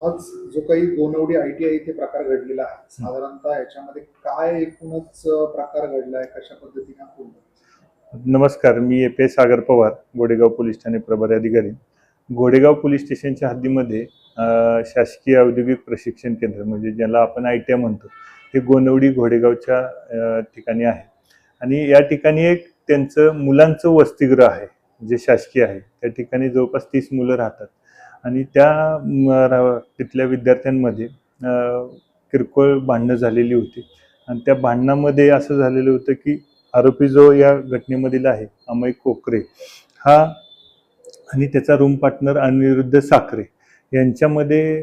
आज जो काही गोनवडी ITI इथे प्रकार घडलेला आहे, साधारणतः याच्यामध्ये काय एकूणच प्रकार घडलाय, कशा पद्धतीने होईल? नमस्कार, मी ए सागर पवार, गोडेगाव पोलीस ठाणे प्रभारी अधिकारी. गोडेगाव पोलीस स्टेशनच्या हद्दीमध्ये शासकीय औद्योगिक प्रशिक्षण केंद्र म्हणजे ज्याला आपण ITI म्हणतो, हे गोनवडी घोडेगावच्या ठिकाणी आहे. आणि या ठिकाणी एक त्यांचं मुलांचं वसतिगृह आहे, जे शासकीय आहे. त्या ठिकाणी जवळपास 30 मुलं राहतात आणि तिथल्या विद्यार्थ्यांमध्ये किरकोळ भांडणं झालेली होती. आणि त्या भांडणामध्ये असं झालेलं होतं की आरोपी जो या घटनेमधील आहे अमय कोकरे हा आणि त्याचा रूम पार्टनर अनिरुद्ध साखरे यांच्यामध्ये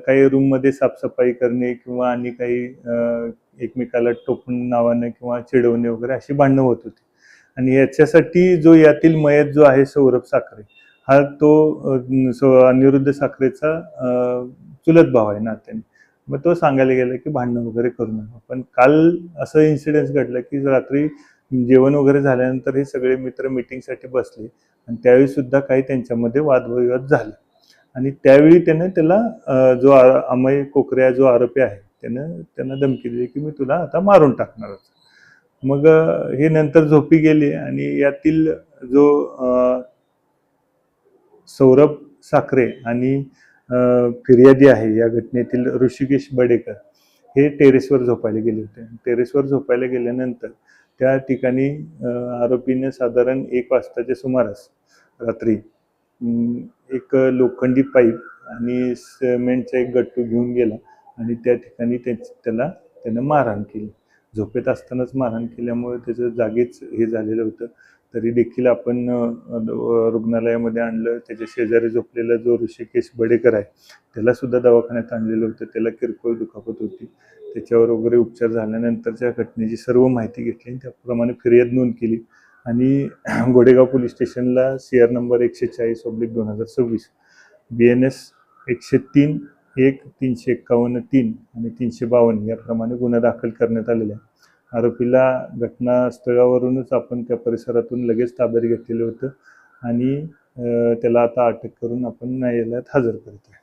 काही रूममध्ये साफसफाई करणे किंवा आणि काही एकमेकाला टोपण नावाने किंवा चिडवणे वगैरे अशी भांडणं होत होती. आणि याच्यासाठी जो यातील मयत जो आहे सौरभ साखरे हा तो अनिरुद्ध साखरेचा चुलत भाव आहे नात्याने. मग तो सांगायला गेला की भांडणं वगैरे करू नका. पण काल असं इन्सिडेंट घडलं की रात्री जेवण वगैरे झाल्यानंतर हे सगळे मित्र मीटिंगसाठी बसले आणि त्यावेळी सुद्धा काही त्यांच्यामध्ये वादविवाद झाले. आणि त्यावेळी त्याला जो अमय कोकरे जो आरोपी आहे त्यांना धमकी दिली की मी तुला आता मारून टाकणार. मग हे नंतर झोपी गेले आणि यातील जो सौरभ साखरे आणि फिर्यादी आहे या घटनेतील ऋषिकेश बडेकर हे टेरेसवर झोपायला गेले होते. टेरेसवर झोपायला गेल्यानंतर त्या ठिकाणी आरोपीने साधारण 1 वाजताच्या सुमारास रात्री एक लोखंडी पाईप आणि सिमेंटचा एक गट्टू घेऊन गेला आणि त्या ठिकाणी त्यानं मारहाण केली. झोपेत असतानाच मारहाण केल्यामुळे त्याचं जागीच हे झालेलं होतं. तरी देखील आपण रुग्णालयामध्ये आणलं. त्याच्या शेजारी झोपलेला जो ऋषिकेश बडेकर आहे त्याला सुद्धा दवाखान्यात आणलेलं होतं. त्याला किरकोळ दुखापत होती. त्याच्यावर वगैरे उपचार झाल्यानंतरच्या घटनेची सर्व माहिती घेतली आणि त्याप्रमाणे फिर्याद नोंद केली आणि गोडेगाव पोलीस स्टेशनला CR नंबर 140/2026 BNS 103-1 351-3 आणि 352 याप्रमाणे गुन्हा दाखल करण्यात आलेला आहे. आरोपीला घटनास्थळावरूनच आपण त्या परिसरातून लगेच ताब्यात घेतलेलं होतं आणि त्याला आता अटक करून आपण न्यायालयात हजर करतोय.